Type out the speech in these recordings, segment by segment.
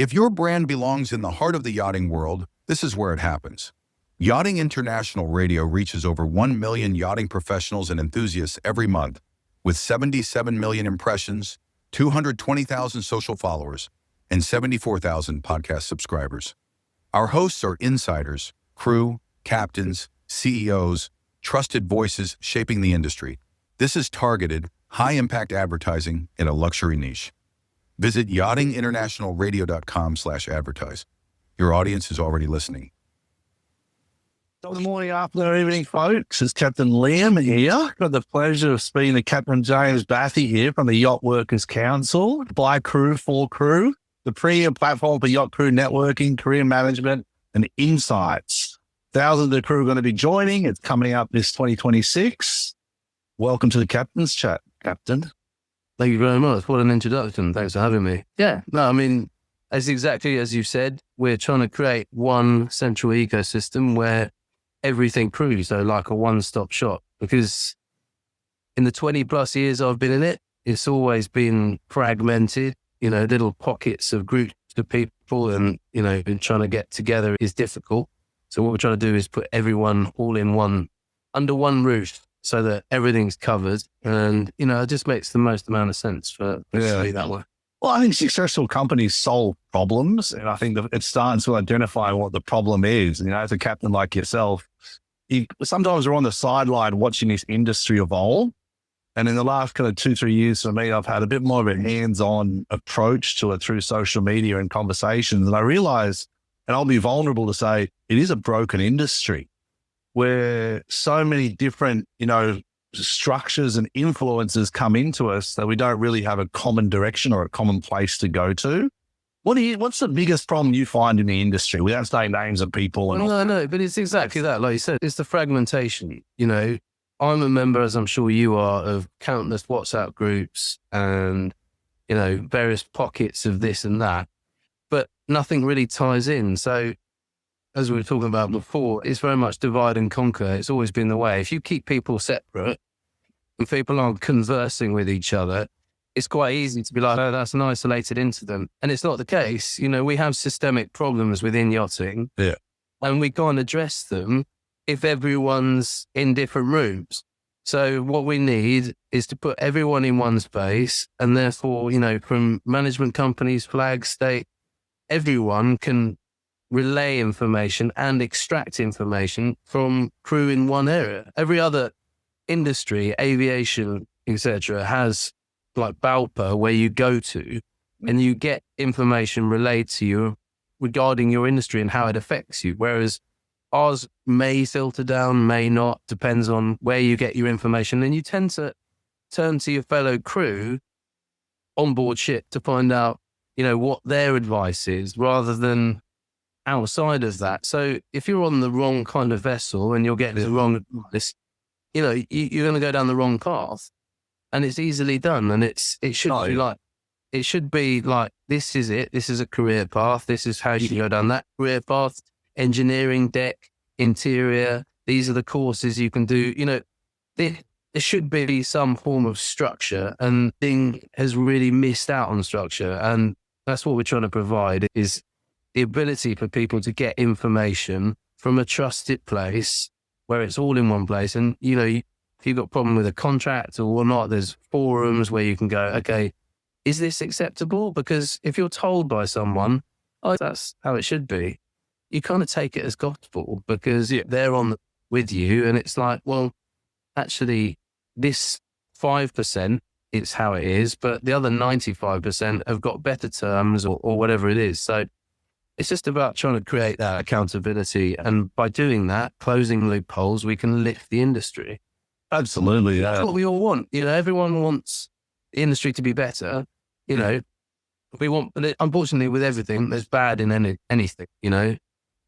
If your brand belongs in the heart of the yachting world, this is where it happens. Yachting International Radio reaches over 1 million yachting professionals and enthusiasts every month, with 77 million impressions, 220,000 social followers, and 74,000 podcast subscribers. Our hosts are insiders, crew, captains, CEOs, trusted voices shaping the industry. This is targeted, high-impact advertising in a luxury niche. Visit yachtinginternationalradio.com/advertise. Your audience is already listening. Good morning, afternoon, evening, folks. It's Captain Liam here. Got the pleasure of speaking to Captain James Battey here from the Yacht Workers Council, by crew, for crew, the premium platform for yacht crew networking, career management, and insights. Thousands of crew are going to be joining. It's coming up this 2026. Welcome to the Captain's Chat, Captain. Thank you very much. What an introduction. Thanks for having me. Yeah, no, I mean, as exactly as you said, we're trying to create one central ecosystem where everything crews, so like a one-stop shop. Because in the 20 plus years I've been in it, it's always been fragmented, little pockets of groups of people, and, been trying to get together is difficult. So what we're trying to do is put everyone all in under one roof, so that everything's covered, and it just makes the most amount of sense for it to be that way. Well, I think successful companies solve problems, and I think that it starts to identify what the problem is. As a captain like yourself, sometimes we're on the sideline watching this industry evolve. And in the last kind of 2-3 years for me, I've had a bit more of a hands-on approach to it through social media and conversations. And I realize, and I'll be vulnerable to say, it is a broken industry where so many different, structures and influences come into us that we don't really have a common direction or a common place to go to. What's the biggest problem you find in the industry, without saying names of people? No, but it's exactly that. Like you said, it's the fragmentation. I'm a member, as I'm sure you are, of countless WhatsApp groups and, various pockets of this and that, but nothing really ties in. So as we were talking about before, it's very much divide and conquer. It's always been the way. If you keep people separate and people aren't conversing with each other, it's quite easy to be like, oh, that's an isolated incident. And it's not the case. We have systemic problems within yachting. Yeah. And we can't address them if everyone's in different rooms. So what we need is to put everyone in one space, and therefore, from management companies, flag, state, everyone can relay information and extract information from crew in one area. Every other industry, aviation, etc., has like Balpa, where you go to and you get information relayed to you regarding your industry and how it affects you. Whereas ours may filter down, may not, depends on where you get your information. And you tend to turn to your fellow crew onboard ship to find out, what their advice is, rather than outside of that. So if you're on the wrong kind of vessel and you're getting the wrong advice, you're going to go down the wrong path, and it's easily done. And it should be like, this is it. This is a career path. This is how you can go down that career path. Engineering, deck, interior. These are the courses you can do. There should be some form of structure, and thing has really missed out on structure. And that's what we're trying to provide, is the ability for people to get information from a trusted place where it's all in one place. And, if you've got a problem with a contract or whatnot, there's forums where you can go, okay, is this acceptable? Because if you're told by someone, oh, that's how it should be, you kind of take it as gospel, because they're with you. And it's like, well, actually, this 5%, it's how it is, but the other 95% have got better terms or whatever it is. So it's just about trying to create that accountability. And by doing that, closing loopholes, we can lift the industry. Absolutely. Yeah. That's what we all want. Everyone wants the industry to be better. We want, but unfortunately with everything, there's bad in anything,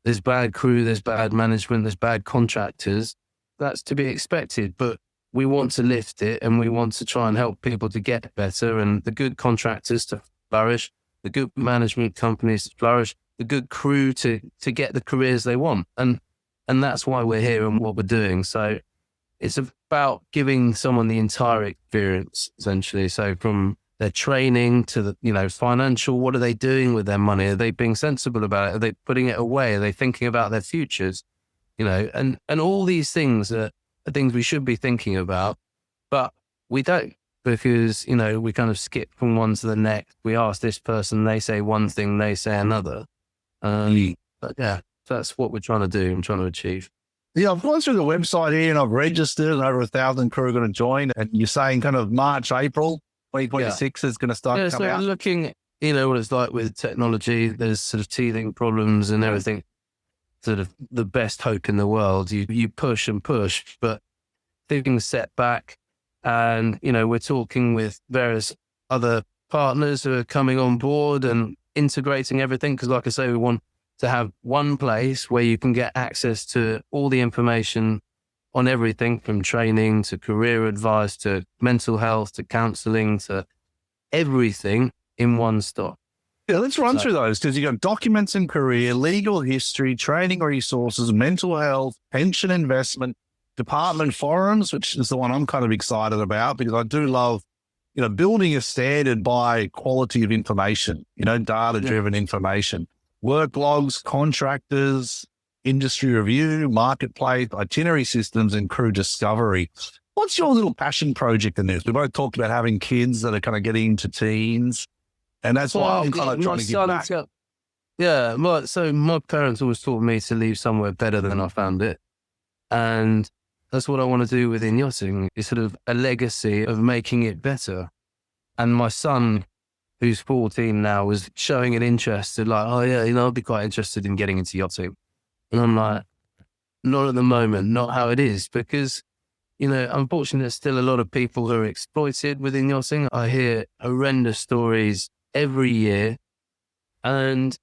There's bad crew, there's bad management, there's bad contractors. That's to be expected, but we want to lift it, and we want to try and help people to get better, and the good contractors to flourish, the good management companies to flourish, the good crew to get the careers they want. And that's why we're here and what we're doing. So it's about giving someone the entire experience, essentially. So from their training to the, financial, what are they doing with their money? Are they being sensible about it? Are they putting it away? Are they thinking about their futures? And all these things are things we should be thinking about, but we don't, because, we kind of skip from one to the next. We ask this person, they say one thing, they say another. But yeah, that's what we're trying to do and trying to achieve. Yeah, I've gone through the website here and I've registered, and over 1,000 crew are going to join. And you're saying kind of March, April 2026 is going to start to come out. Looking, what it's like with technology, there's sort of teething problems and everything, sort of the best hope in the world. You push and push, but things set back. And, we're talking with various other partners who are coming on board and integrating everything. Because like I say, we want to have one place where you can get access to all the information on everything from training to career advice to mental health to counselling to everything in one stop. Yeah, let's run through those, because you've got documents and career, legal history, training resources, mental health, pension investment, department forums, which is the one I'm kind of excited about, because I do love, building a standard by quality of information, data-driven information, work logs, contractors, industry review, marketplace, itinerary systems, and crew discovery. What's your little passion project in this? We both talked about having kids that are kind of getting into teens, and that's why I'm kind of trying to give back. So my parents always taught me to leave somewhere better than I found it. And that's what I want to do within yachting, is sort of a legacy of making it better. And my son, who's 14 now, was showing an interest in like, I'd be quite interested in getting into yachting. And I'm like, not at the moment, not how it is, because, unfortunately, there's still a lot of people who are exploited within yachting. I hear horrendous stories every year, and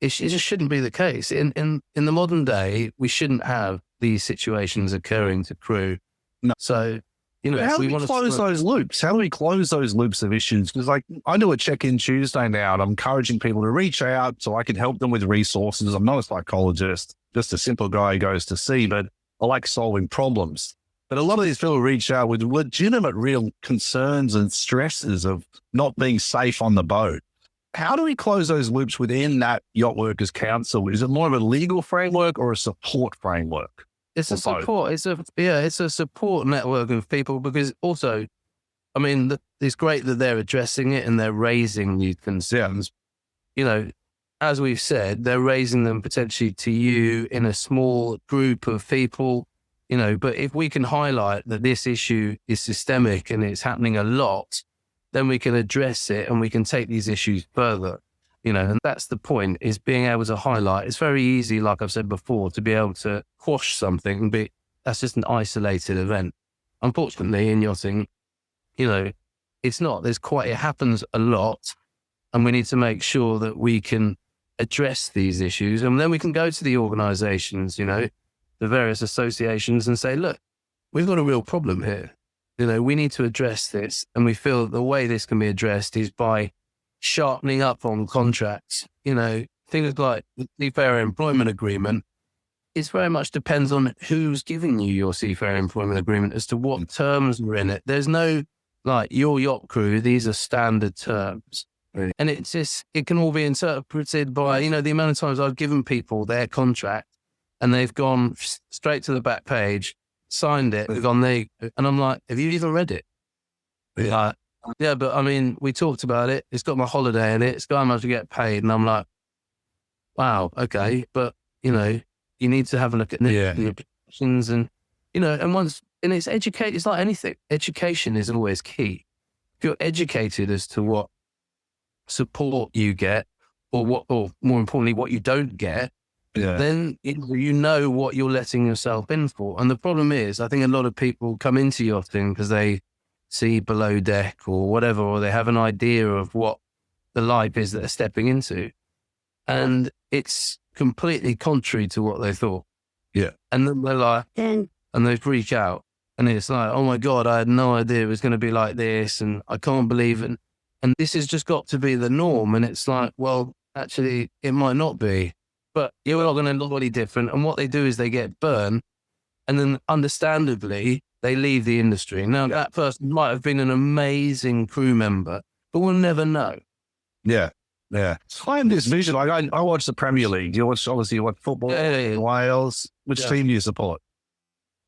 it just shouldn't be the case. In the modern day, we shouldn't have these situations occurring to crew. No. So, how do we close those loops? How do we close those loops of issues? Because I do a check-in Tuesday now, and I'm encouraging people to reach out so I can help them with resources. I'm not a psychologist, just a simple guy who goes to sea, but I like solving problems. But a lot of these people reach out with legitimate, real concerns and stresses of not being safe on the boat. How do we close those loops within that Yacht Workers Council? Is it more of a legal framework or a support framework? It's a support. It's a support network of people, because also, it's great that they're addressing it and they're raising these concerns. As we've said, they're raising them potentially to you in a small group of people, but if we can highlight that this issue is systemic and it's happening a lot, then we can address it and we can take these issues further, and that's the point, is being able to highlight. It's very easy, like I've said before, to be able to quash something and that's just an isolated event. Unfortunately, in yachting, it's not. It happens a lot, and we need to make sure that we can address these issues. And then we can go to the organizations, the various associations, and say, look, we've got a real problem here. We need to address this. And we feel that the way this can be addressed is by sharpening up on contracts. Things like the Seafarer Employment Agreement, it very much depends on who's giving you your Seafarer Employment Agreement as to what terms are in it. There's no, your yacht crew, these are standard terms. Right. And it can all be interpreted by, the amount of times I've given people their contract and they've gone straight to the back page, signed it, they've gone there, and I'm like, have you even read it? Yeah, but we talked about it. It's got my holiday in it. It's got how much to get paid. And I'm like, wow, okay. But, you need to have a look at the options and it's educated. It's like anything. Education is always key. If you're educated as to what support you get or more importantly, what you don't get, then you know what you're letting yourself in for. And the problem is, I think a lot of people come into yachting because they see below deck or whatever, or they have an idea of what the life is that they're stepping into. And it's completely contrary to what they thought. Yeah. And then they're like, and they freak out. And it's like, oh my God, I had no idea it was going to be like this. And I can't believe it. And this has just got to be the norm. And it's like, well, actually, it might not be. But you're not going to look any different. And what they do is they get burned. And then understandably, they leave the industry. Now, that person might have been an amazing crew member, but but we'll never know. Yeah. Yeah. I have this vision. Like I watch the Premier League. You watch football in Wales. Which team do you support?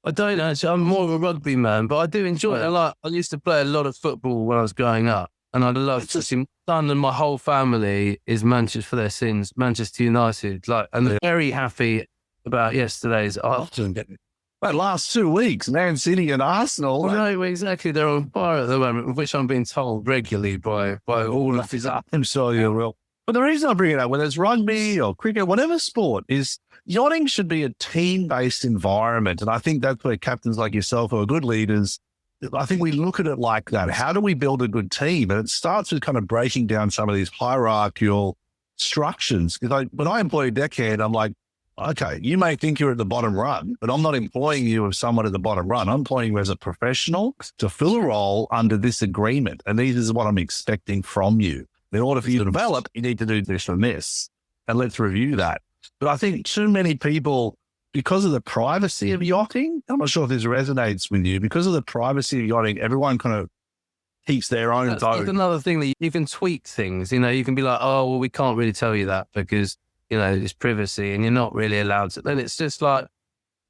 I don't actually. I'm more of a rugby man, but I do enjoy it. I used to play a lot of football when I was growing up, and I love to see my son and my whole family is Manchester United. And they're very happy about yesterday's Arsenal game. But last 2 weeks, Man City and Arsenal. No, exactly. They're on fire at the moment, which I'm being told regularly by all of his. I'm sure you will. But the reason I bring it up, whether it's rugby or cricket, whatever sport, is yachting should be a team-based environment. And I think that's where captains like yourself who are good leaders, I think we look at it like that. How do we build a good team? And it starts with kind of breaking down some of these hierarchical structures. Because when I employ a deckhand, I'm like, okay, you may think you're at the bottom rung, but I'm not employing you as someone at the bottom rung. I'm employing you as a professional to fill a role under this agreement. And this is what I'm expecting from you. In order for you to develop, you need to do this and this. And let's review that. But I think too many people, because of the privacy of yachting, I'm not sure if this resonates with you, because of the privacy of yachting, everyone kind of keeps their own That's zone. another thing that you can tweak things. You can be like, oh, well, we can't really tell you that because it's privacy and you're not really allowed to. Then it's just like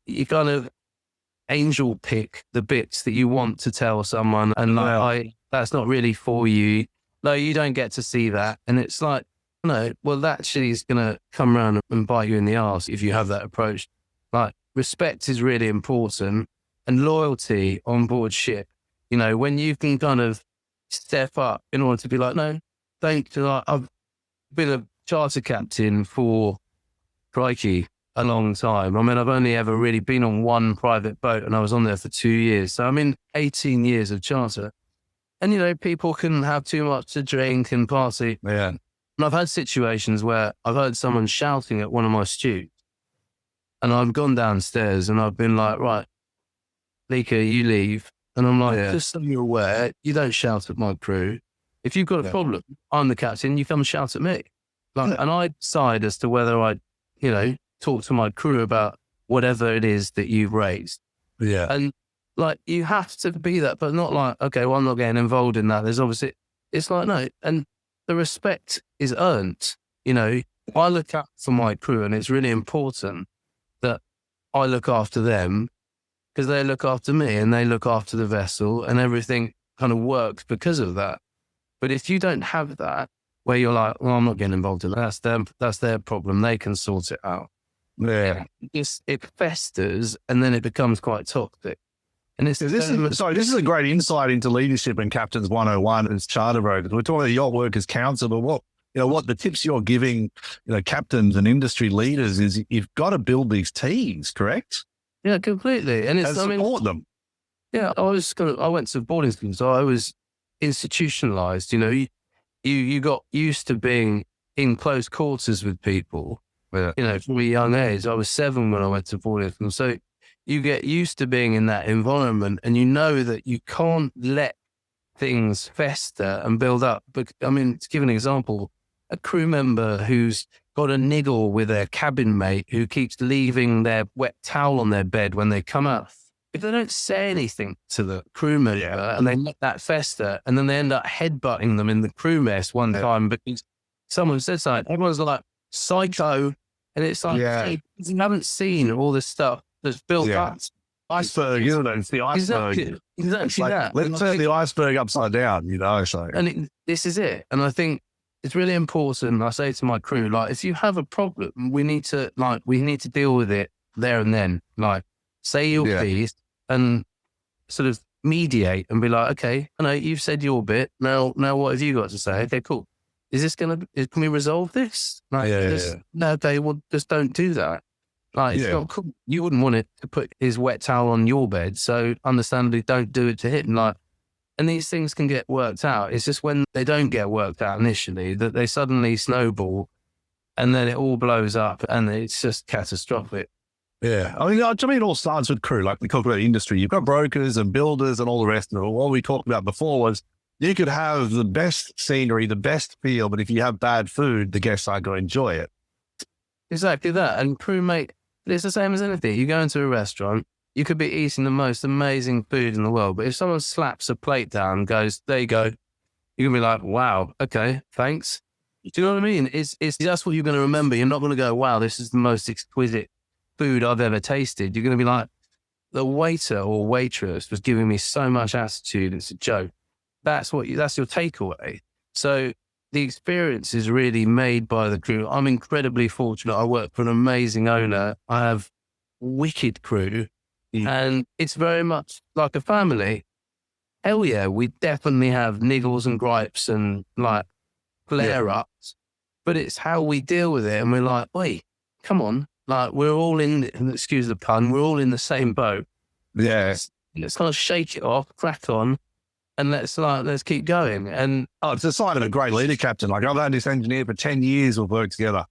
you kind of angel pick the bits that you want to tell someone and that's not really for you. No, you don't get to see that. And it's like, no, well, that actually is going to come around and bite you in the arse if you have that approach. Like respect is really important and loyalty on board ship. When you can kind of step up in order to be like, no, thank you. I've been a charter captain for, crikey, a long time. I mean, I've only ever really been on one private boat and I was on there for 2 years. So I'm in 18 years of charter. And, people can have too much to drink and party. Yeah. And I've had situations where I've heard someone shouting at one of my stewards and I've gone downstairs and I've been like, right, Lika, you leave. And I'm like, just so you're aware, you don't shout at my crew. If you've got a problem, I'm the captain, you come and shout at me. And I decide as to whether I, talk to my crew about whatever it is that you've raised. Yeah. And you have to be that, but not like, okay, well, I'm not getting involved in that. There's obviously, it's like, no. And the respect is earned. I look out for my crew and it's really important that I look after them because they look after me and they look after the vessel and everything kind of works because of that. But if you don't have that, where you're like, well, I'm not getting involved in that. That's their problem. They can sort it out. Yeah. It festers and then it becomes quite toxic. And this is a great insight into leadership and Captains 101 as charter brokers. We're talking about the Yacht Workers Council, but what the tips you're giving, captains and industry leaders is you've got to build these teams, correct? Yeah, completely. And support them. Yeah, I went to boarding school, so I was institutionalized. You got used to being in close quarters with people. Yeah. From a young age. I was 7 when I went to boarding school. So you get used to being in that environment and you know that you can't let things fester and build up. But to give an example, a crew member who's got a niggle with their cabin mate who keeps leaving their wet towel on their bed when they come out. If they don't say anything to the crew member and they let that fester and then they end up headbutting them in the crew mess one time because someone said something, everyone's like, psycho. And it's like, hey, you haven't seen all this stuff that's built up. Iceberg, isn't it? It's the iceberg. Exactly that. Let's turn the iceberg upside down, So. And this is it. And I think it's really important. I say to my crew, if you have a problem, we need to deal with it there and then. Say your piece and sort of mediate and be like, okay, I know you've said your bit. Now what have you got to say? Okay, cool. Is this can we resolve this? No, okay, well, just don't do that. It's not cool. You wouldn't want it to put his wet towel on your bed. So understandably, don't do it to him. And these things can get worked out. It's just when they don't get worked out initially that they suddenly snowball and then it all blows up and it's just catastrophic. Yeah. I mean, to me, it all starts with crew. Like we talked about industry. You've got brokers and builders and all the rest of it. What we talked about before was you could have the best scenery, the best feel, but if you have bad food, the guests aren't going to enjoy it. Exactly that. And crewmate, it's the same as anything. You go into a restaurant, you could be eating the most amazing food in the world, but if someone slaps a plate down and goes, there you go, you're going to be like, wow, okay, thanks. Do you know what I mean? It's that's what you're going to remember. You're not going to go, wow, this is the most exquisite food I've ever tasted. You're going to be like, the waiter or waitress was giving me so much attitude. It's a joke. That's your takeaway. So the experience is really made by the crew. I'm incredibly fortunate. I work for an amazing owner. I have wicked crew, and it's very much like a family. Hell yeah, we definitely have niggles and gripes and like flare-ups, but it's how we deal with it. And we're like, wait, come on. Like, we're all in, excuse the pun, we're all in the same boat. Yeah. Let's kind of shake it off, crack on, and let's keep going. And it's a sign of a great leader, Captain. Like, I've had this engineer for 10 years, we've worked together.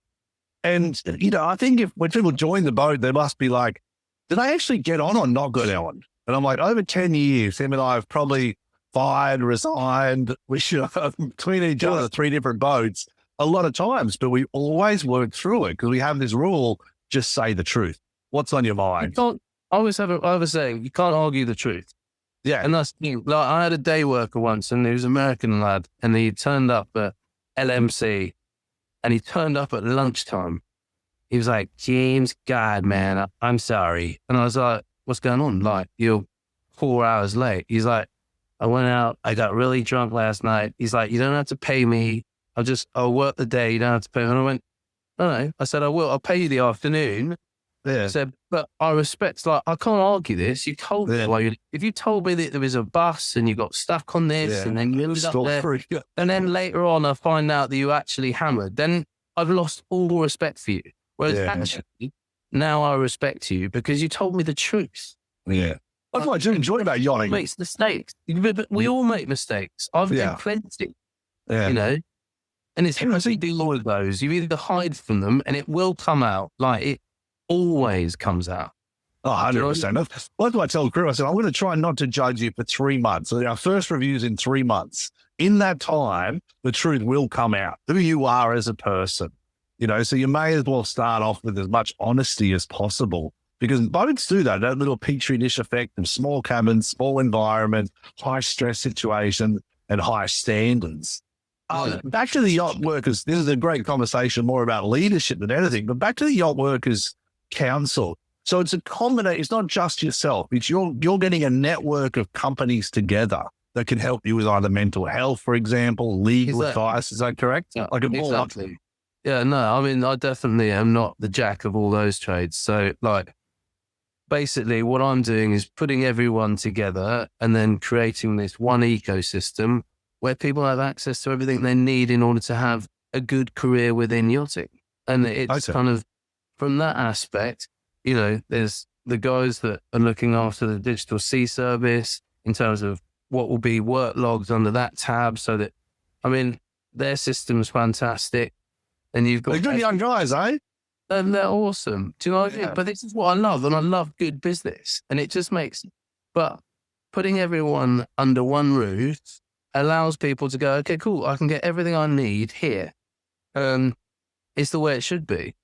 And, I think when people join the boat, they must be like, did they actually get on or not get on? And I'm like, over 10 years, him and I have probably fired, resigned, we should have between each other 3 different boats a lot of times, but we always work through it because we have this rule, just say the truth. What's on your mind? I always have a saying, you can't argue the truth. Yeah. And that's, like, I had a day worker once, and he was an American lad, and he turned up at LMC, and he turned up at lunchtime. He was like, James, God, man, I'm sorry. And I was like, what's going on? Like, you're 4 hours late. He's like, I went out, I got really drunk last night. He's like, you don't have to pay me. I'll work the day, you don't have to pay me. And I went, no. I said, I will. I'll pay you the afternoon. Yeah. I said, but I respect, like, I can't argue this. You told me, if you told me that there was a bus and you got stuck on this and then you ended up there, and then later on I find out that you actually hammered, then I've lost all respect for you. Whereas actually, now I respect you because you told me the truth. Yeah. That's what I do enjoy about yachting. Makes mistakes. We all make mistakes. I've made plenty, and it's how you deal with those. You either hide from them and it will come out. Like, it always comes out. Oh, 100%. That's what I tell the crew. I said, I'm going to try not to judge you for 3 months. So our first review's in 3 months. In that time, the truth will come out, who you are as a person. So you may as well start off with as much honesty as possible, because boats do that little petri dish effect of small cabins, small environment, high stress situation, and high standards. Back to the Yacht Workers. This is a great conversation, more about leadership than anything, but back to the Yacht Workers Council. So it's a combination. It's not just yourself. It's you're getting a network of companies together that can help you with either mental health, for example, legal advice. Is that correct? Yeah, exactly. Yeah, no, I mean, I definitely am not the jack of all those trades. So, like, basically what I'm doing is putting everyone together and then creating this one ecosystem where people have access to everything they need in order to have a good career within yachting. And it's kind of, from that aspect, there's the guys that are looking after the digital sea service in terms of what will be work logs under that tab, so that, I mean, their system's fantastic. And you've got... They're good young guys, eh? And they're awesome. Do you know what I mean? But this is what I love, and I love good business. And it just makes... But putting everyone under one roof allows people to go, okay, cool, I can get everything I need here. It's the way it should be.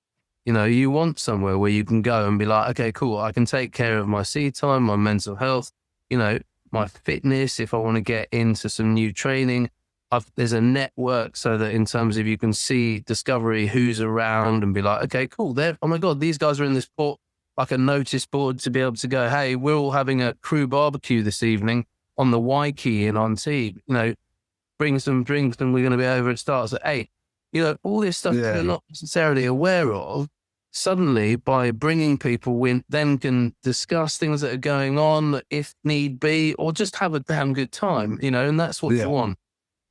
You want somewhere where you can go and be like, okay, cool, I can take care of my sea time, my mental health, my fitness, if I want to get into some new training. There's a network, so that in terms of you can see discovery, who's around, and be like, okay, cool. Oh my God, these guys are in this port, like a notice board to be able to go, hey, we're all having a crew barbecue this evening on the Waikiki in Antibes. Bring some drinks and we're going to be over. It starts at 8. All this stuff they're not necessarily aware of. Suddenly, by bringing people in, then can discuss things that are going on if need be, or just have a damn good time, and that's what you want.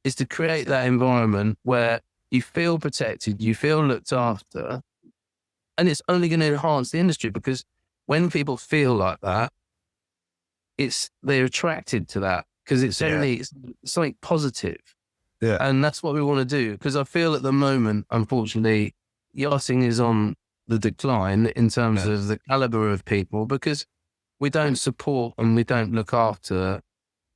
Is to create that environment where you feel protected, you feel looked after, and it's only going to enhance the industry, because when people feel like that, they're attracted to that, because it's something positive. Yeah. And that's what we want to do, because I feel at the moment, unfortunately, yachting is on the decline in terms of the caliber of people, because we don't support and we don't look after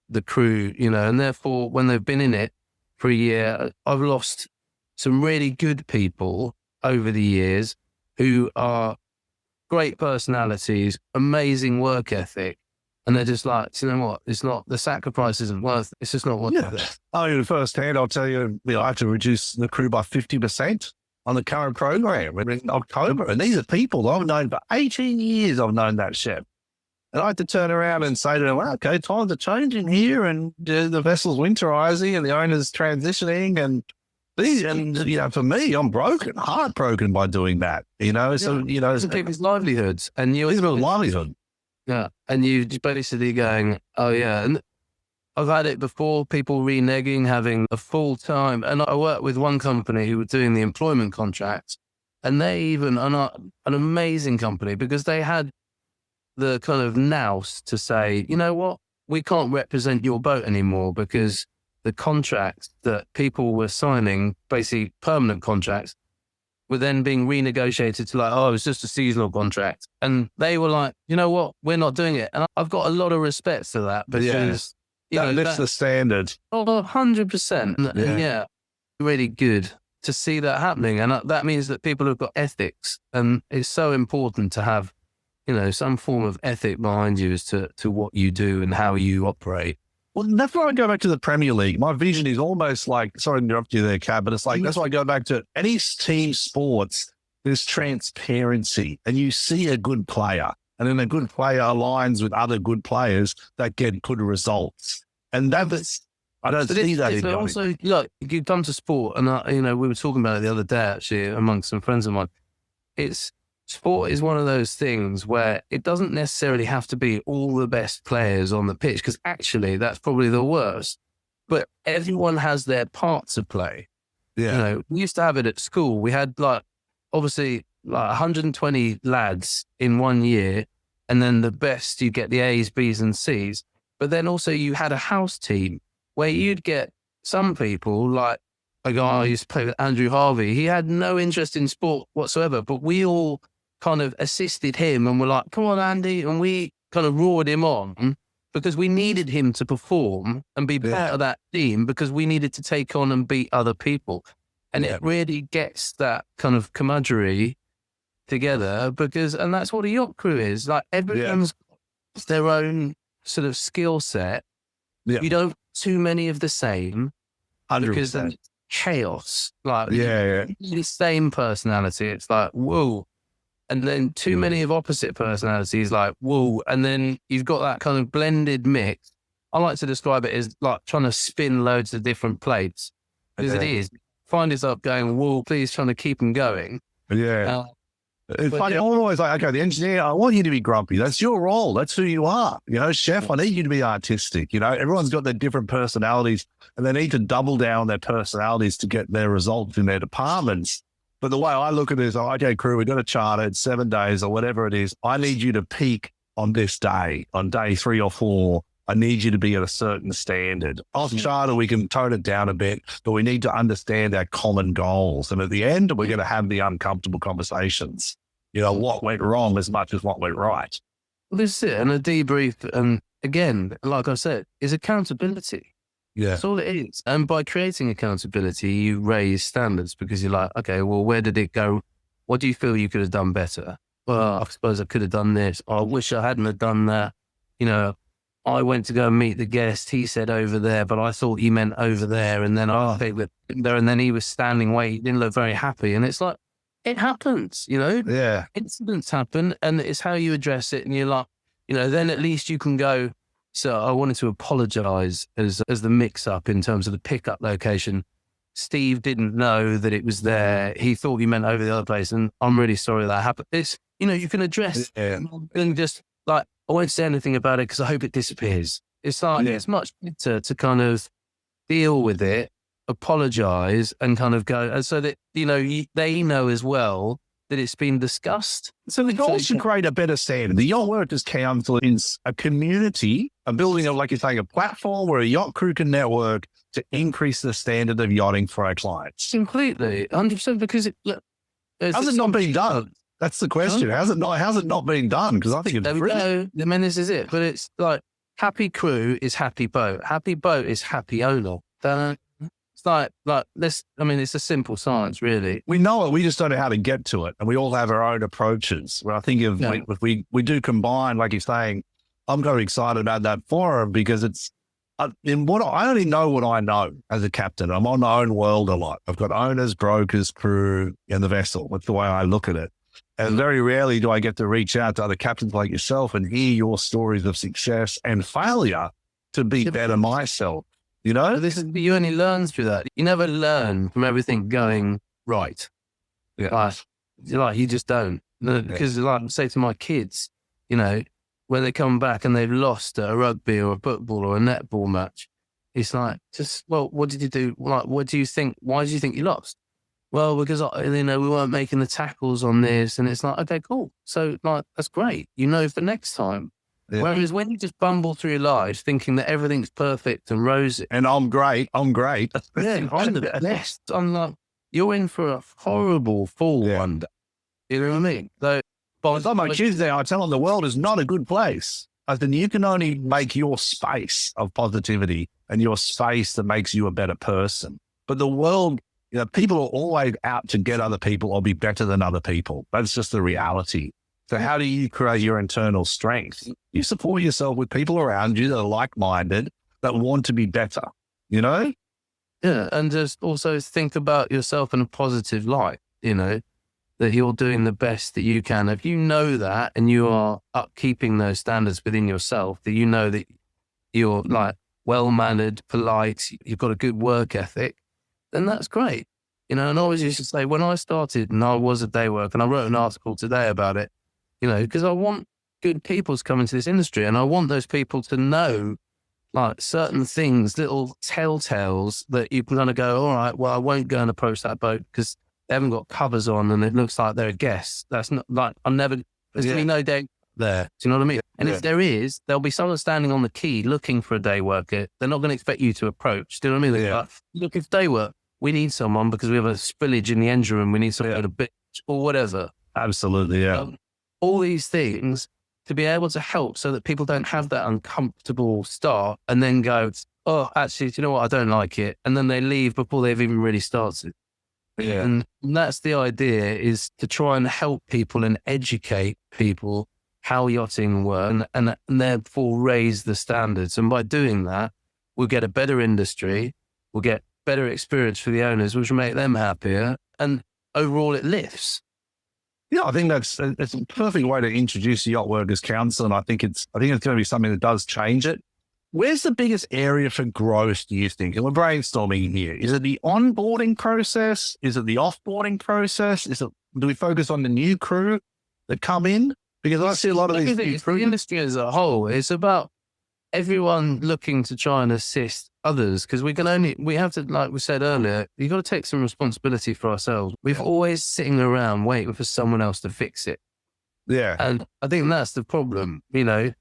the crew, and therefore when they've been in it for a year, I've lost some really good people over the years who are great personalities, amazing work ethic, And they're just like, you know what? It's not, the sacrifice isn't worth it. It's just not worth it. I mean, firsthand, I'll tell you, I have to reduce the crew by 50% on the current program in October. And these are people I've known for 18 years. I've known that chef. And I had to turn around and say to them, well, okay, times are changing here, and the vessel's winterizing and the owner's transitioning. And for me, I'm heartbroken by doing that, So, it's people's livelihoods. And people's livelihood. Yeah. And you just basically going, oh yeah. And I've had it before, people reneging, having a full time. And I worked with one company who were doing the employment contracts, and they even are an amazing company because they had the kind of nous to say, you know what, we can't represent your boat anymore because the contracts that people were signing, basically permanent contracts, were then being renegotiated to like, oh, it's just a seasonal contract. And they were like, you know what, we're not doing it. And I've got a lot of respect for that because that lifts the standard. Oh, 100%. And really good to see that happening. And that means that people have got ethics, and it's so important to have, some form of ethic behind you as to what you do and how you operate. Well, that's why I go back to the Premier League. My vision is almost like, sorry to interrupt you there, Cab, but it's like, that's why I go back to any team sports, there's transparency, and you see a good player, and then a good player aligns with other good players that get good results. And I don't see that in also, look, you come to sport, and we were talking about it the other day, actually, amongst some friends of mine. Sport is one of those things where it doesn't necessarily have to be all the best players on the pitch, because actually that's probably the worst. But everyone has their part to play. Yeah. We used to have it at school. We had obviously 120 lads in 1 year, and then the best, you get the A's, B's and C's. But then also you had a house team where you'd get some people, like a guy I used to play with, Andrew Harvey. He had no interest in sport whatsoever, but we all kind of assisted him and were like, come on, Andy. And we kind of roared him on because we needed him to perform and be part of that team, because we needed to take on and beat other people. And it really gets that kind of camaraderie together and that's what a yacht crew is. Like, everyone's got their own sort of skill set. Yeah. You don't too many of the same 100%. Because then it's chaos. The same personality. It's like, whoa. And then too many of opposite personalities, like, whoa. And then you've got that kind of blended mix. I like to describe it as like trying to spin loads of different plates, because it is. Find yourself going, whoa, please, trying to keep them going. Yeah. It's funny. I'm always like, okay, the engineer, I want you to be grumpy. That's your role. That's who you are. Chef, I need you to be artistic. Everyone's got their different personalities, and they need to double down their personalities to get their results in their departments. But the way I look at it is, okay, crew, we've got a charter, it's 7 days or whatever it is. I need you to peak on this day, on day 3 or 4. I need you to be at a certain standard. Off charter, we can tone it down a bit, but we need to understand our common goals. And at the end, we're going to have the uncomfortable conversations. What went wrong as much as what went right. Well, this is it. And a debrief, and again, like I said, is accountability. Yeah. That's all it is. And by creating accountability, you raise standards, because you're like, okay, well, where did it go? What do you feel you could have done better? Well, I suppose I could have done this. I wish I hadn't have done that. I went to go and meet the guest. He said over there, but I thought he meant over there. And then I picked with there, and then he was standing away. He didn't look very happy. And it's like, it happens, Yeah. Incidents happen, and it's how you address it. And you're like, then at least you can go, so I wanted to apologize as the mix up in terms of the pickup location. Steve didn't know that it was there. He thought you meant over the other place, and I'm really sorry that happened. It's, you can address and just like, I won't say anything about it because I hope it disappears. It's like, it's much better to kind of deal with it, apologize, and kind of go, and so that, they know as well that it's been discussed. So the goal is to create a better standard. The Yacht Workers Council is a community, a building of, like you're saying, a platform where a yacht crew can network to increase the standard of yachting for our clients. Completely, 100%, because how's it not being done? That's the question. How's it not being done? Because I think it's brilliant. I mean, this is it. But it's like, happy crew is happy boat. Happy boat is happy owner. It's like this. I mean, it's a simple science, really. We know it. We just don't know how to get to it, and we all have our own approaches. Where I think if we do combine, like you're saying, I'm very excited about that forum because I only know what I know as a captain. I'm on my own world a lot. I've got owners, brokers, crew, and the vessel. That's the way I look at it. And very rarely do I get to reach out to other captains like yourself and hear your stories of success and failure to be better myself. You know, You only learn through that. You never learn from everything going right. Yeah. You just don't. Because like I say to my kids, you know, when they come back and they've lost at a rugby or a football or a netball match, it's like, what did you do? Like, why do you think you lost? Well, because, we weren't making the tackles on this. And it's like, okay, cool. So like, that's great. You know, for next time. Yeah. Whereas when you just bumble through your life thinking that everything's perfect and rosy. And I'm great. Yeah, I'm the best. I'm like, you're in for a horrible fall one day. You know what I mean? So, but my kids there, I tell them the world is not a good place. I said, you can only make your space of positivity and your space that makes you a better person. But the world, people are always out to get other people or be better than other people. That's just the reality. So how do you create your internal strength? You support yourself with people around you that are like-minded, that want to be better, you know? Yeah, and just also think about yourself in a positive light, that you're doing the best that you can. If you know that and you are upkeeping those standards within yourself, that you know that you're like well-mannered, polite, you've got a good work ethic, then that's great. And I always used to say when I started and I was a day worker, and I wrote an article today about it, because I want good people to come into this industry and I want those people to know like certain things, little telltales that you can kind of go, all right, well, I won't go and approach that boat because they haven't got covers on and it looks like they're a guest. That's not like, there's going to be no day there. Do you know what I mean? And if there is, there'll be someone standing on the quay looking for a day worker. They're not going to expect you to approach. Do you know what I mean? They're like, look, if day work, we need someone because we have a spillage in the engine room. We need someone to bitch or whatever. Absolutely, yeah. All these things to be able to help so that people don't have that uncomfortable start and then go, oh, actually, do you know what? I don't like it. And then they leave before they've even really started. Yeah. And that's the idea, is to try and help people and educate people how yachting works and therefore raise the standards. And by doing that, we'll get a better industry, we'll get better experience for the owners, which will make them happier. And overall, it lifts. Yeah, I think it's a perfect way to introduce the Yacht Workers Council, and I think it's going to be something that does change it. Where's the biggest area for growth, do you think? And we're brainstorming here. Is it the onboarding process? Is it the offboarding process? Do we focus on the new crew that come in? Because I see a lot of these. The industry as a whole, it's about everyone looking to try and assist others, because we have to, like we said earlier, you've got to take some responsibility for ourselves. We've always sitting around waiting for someone else to fix it. Yeah. And I think that's the problem, and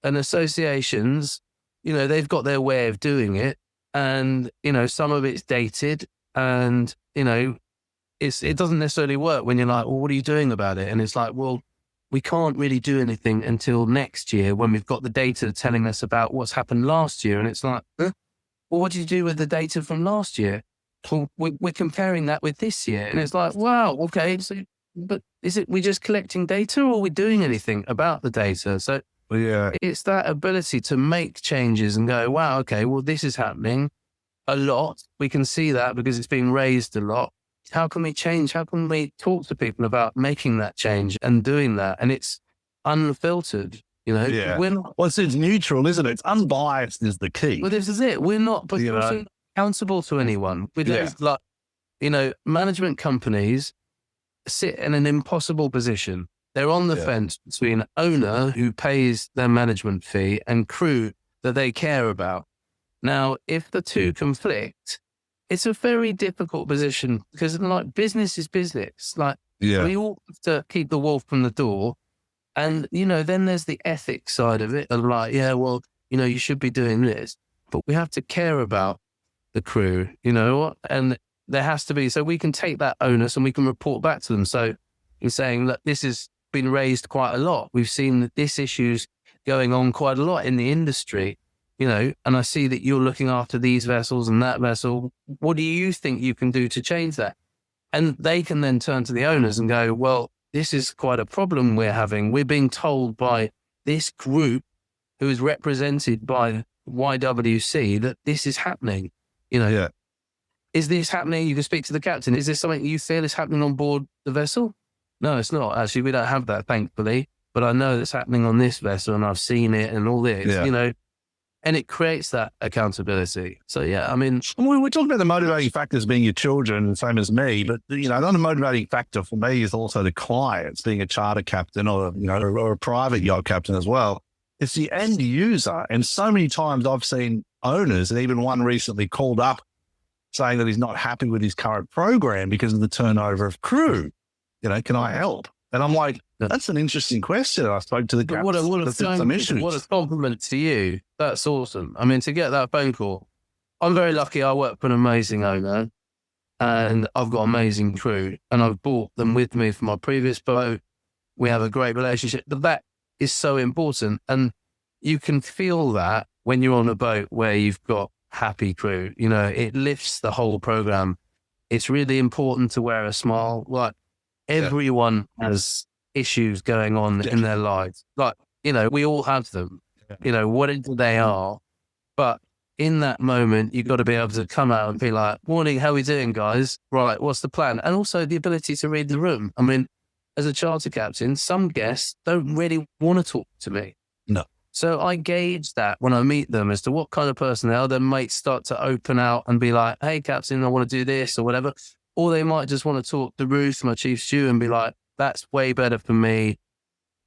associations, they've got their way of doing it, and, some of it's dated and, it doesn't necessarily work when you're like, well, what are you doing about it? And it's like, well, we can't really do anything until next year when we've got the data telling us about what's happened last year. And it's like, well, what did you do with the data from last year? Well, we're comparing that with this year. And it's like, wow, okay. So, but is it, we just collecting data or are we doing anything about the data? So it's that ability to make changes and go, wow, okay, well, this is happening a lot. We can see that because it's being raised a lot. How can we change? How can we talk to people about making that change and doing that? And it's unfiltered, Yeah. We're not, well, it's neutral, isn't it? It's unbiased is the key. well, this is it. We're not accountable to anyone. We don't management companies sit in an impossible position. They're on the fence between owner who pays their management fee and crew that they care about. Now, if the two conflict, it's a very difficult position because business is business. We all have to keep the wolf from the door. And, then there's the ethics side of it. And you should be doing this, but we have to care about the crew, and there has to be, so we can take that onus and we can report back to them. So you're saying that this has been raised quite a lot. We've seen that this issue's going on quite a lot in the industry. And I see that you're looking after these vessels and that vessel. What do you think you can do to change that? And they can then turn to the owners and go, well, this is quite a problem we're having. We're being told by this group who is represented by YWC that this is happening. You know, Yeah. Is this happening? You can speak to the captain. Is this something you feel is happening on board the vessel? No, it's not. Actually, we don't have that, thankfully. But I know that's happening on this vessel and I've seen it and all this, Yeah. you know, and it creates that accountability. So, yeah, I mean, We're talking about the motivating factors being your children, same as me, but, you know, another motivating factor for me is also the clients, being a charter captain or, you know, or a private yacht captain as well. It's the end user. And so many times I've seen owners, and even one recently called up saying that he's not happy with his current program because of the turnover of crew. You know, can I help? And I'm like, that's an interesting question. I spoke to the captain. what a compliment to you. That's awesome. I mean, to get that phone call, I'm very lucky. I work for an amazing owner and I've got amazing crew and I've brought them with me for my previous boat. We have a great relationship. But that is so important. And you can feel that when you're on a boat where you've got happy crew, you know, it lifts the whole program. It's really important to wear a smile. Like everyone has issues going on in their lives. Like, you know, we all have them, you know, whatever they are. But in that moment, you've got to be able to come out and be like, morning, how we doing, guys? Right, what's the plan? And also the ability to read the room. I mean, as a charter captain, some guests don't really want to talk to me. No. So I gauge that when I meet them as to what kind of person they are. They might start to open out and be like, hey, captain, I want to do this or whatever. Or they might just want to talk to Ruth, my chief stew, and be like, that's way better for me.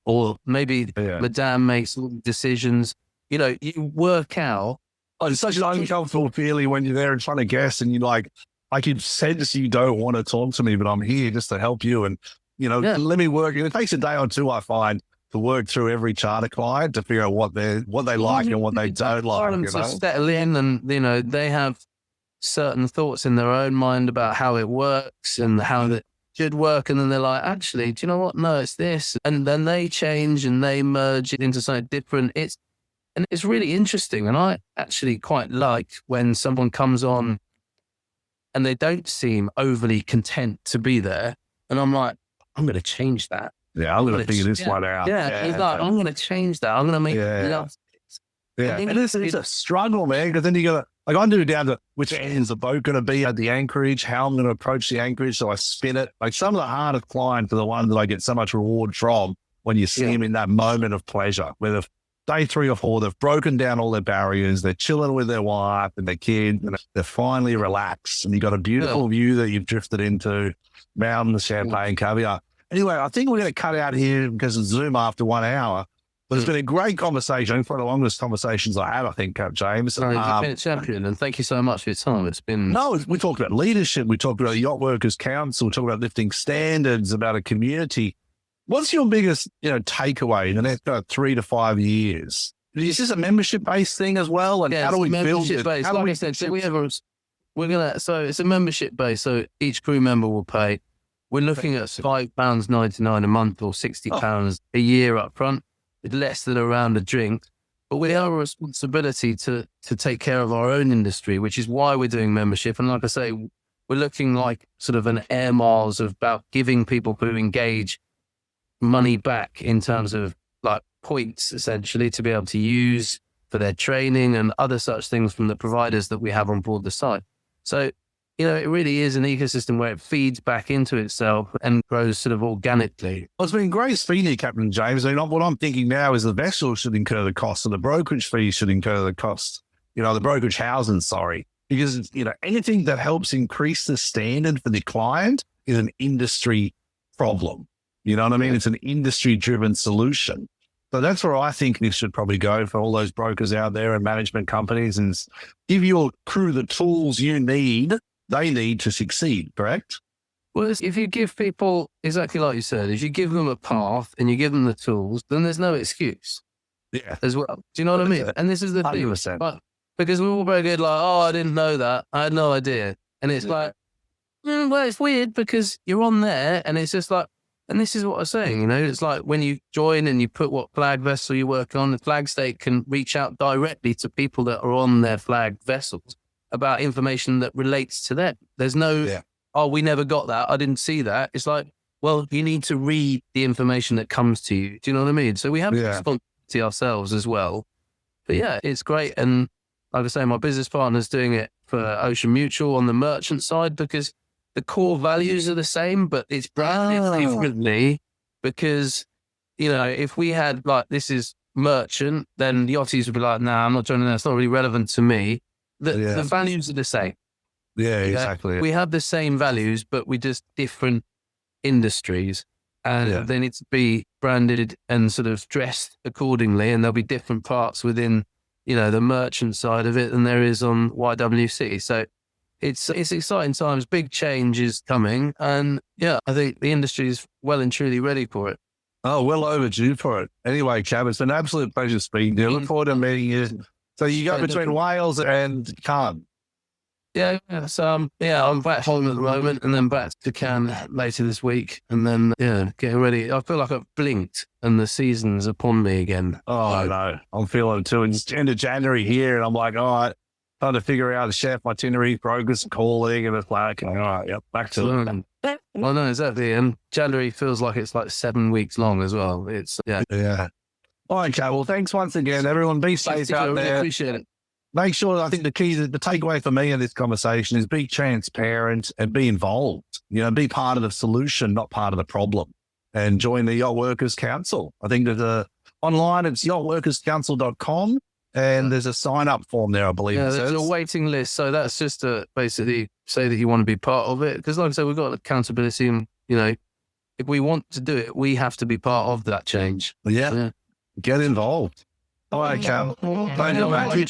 Or maybe Madame makes decisions. You know, you work out. Oh, it's such an uncomfortable feeling when you're there in front of guests and you're like, I can sense you don't want to talk to me, but I'm here just to help you. And, you know, let me work. It takes a day or two, I find, to work through every charter client to figure out what they like and what they don't like. Them you know? to settle in and, you know, they have certain thoughts in their own mind about how it works and how it should work. And then they're like, actually, do you know what? No, it's this. And then they change and they merge it into something different. And it's really interesting. And I actually quite like when someone comes on and they don't seem overly content to be there. And I'm like, I'm going to change that. Yeah, I'm going to figure this one out. Yeah, he's like, I'm going to change that. I'm going to make it love. Yeah, and it's a struggle, man, because then you got to, like, I do down to which end's the boat going to be at the anchorage, how I'm going to approach the anchorage, so I spin it. Like, some of the hardest clients are the ones that I get so much reward from when you see them in that moment of pleasure, where day 3 or 4, they've broken down all their barriers, they're chilling with their wife and their kids, and they're finally relaxed, and you've got a beautiful view that you've drifted into, mountains, champagne, caviar. Anyway, I think we're going to cut out here because of Zoom after 1 hour. But it's been a great conversation. One of the longest conversations I have, I think, Cap James. You've been a champion, and thank you so much for your time. It's been... No, we talked about leadership. We talked about the Yacht Workers Council. We talked about lifting standards, about a community. What's your biggest, takeaway in the next 3 to 5 years? Is this a membership-based thing as well? And how do we build it? Like I said, so it's a membership-based. So each crew member will pay. We're looking at £5.99 a month or £60 a year up front. It's less than around a drink, but we have a responsibility to take care of our own industry, which is why we're doing membership. And like I say, we're looking like sort of an air miles of about giving people who engage money back in terms of like points, essentially, to be able to use for their training and other such things from the providers that we have on board the site. So, it really is an ecosystem where it feeds back into itself and grows sort of organically. Well, it's been great speaking to you, Captain James. What I'm thinking now is the vessel should incur the cost, and the brokerage fee should incur the cost. The brokerage housing, because, anything that helps increase the standard for the client is an industry problem. You know what I mean? It's an industry-driven solution. So that's where I think this should probably go for all those brokers out there and management companies, and give your crew the tools they need to succeed, correct? Well, if you give people, exactly like you said, if you give them a path and you give them the tools, then there's no excuse. Yeah. As well. Do you know what I mean? And this is the 100%. thing. But because we're all very good, like, I didn't know that. I had no idea. And it's like, well, it's weird because you're on there and it's just like, and this is what I was saying, it's like when you join and you put what flag vessel you work on, the flag state can reach out directly to people that are on their flag vessels about information that relates to them. There's no, we never got that. I didn't see that. It's like, well, you need to read the information that comes to you. Do you know what I mean? So we have responsibility ourselves as well But yeah, it's great. And like I say, my business partner's doing it for Ocean Mutual on the merchant side because the core values are the same, but it's branded differently because, you know, if we had like, this is merchant, then the yachties would be like, nah, I'm not joining that. It's not really relevant to me. The values are the same. Yeah, exactly. We have the same values, but we just different industries. And they need to be branded and sort of dressed accordingly. And there'll be different parts within, you know, the merchant side of it than there is on YWC. So it's exciting times. Big change is coming. And yeah, I think the industry is well and truly ready for it. Oh, well overdue for it. Anyway, Cav, it's been an absolute pleasure speaking to you. Look forward to meeting you. So you go between Wales and Cannes. Yeah. So I'm back home at the moment and then back to Cannes later this week. And then, getting ready. I feel like I've blinked and the season's upon me again. Oh, I know. I'm feeling it too. It's end of January here and I'm like, all right, trying to figure out the chef itinerary, progress, calling, and it's like, all right, back to it. I know, exactly. And January feels like it's like 7 weeks long as well. It's, Yeah. All right, Kat. Well, thanks once again. Everyone be safe out there. Appreciate it. Make sure, I think the key, the takeaway for me in this conversation is be transparent and be involved. You know, be part of the solution, not part of the problem. And join the Yacht Workers Council. I think there's online, it's yachtworkerscouncil.com. And there's a sign-up form there, I believe. Yeah, there's a waiting list. So that's just to basically say that you want to be part of it. Because like I said, we've got accountability and, you know, if we want to do it, we have to be part of that change. Yeah. Get involved. All right, Cal. Thank you, Matthew.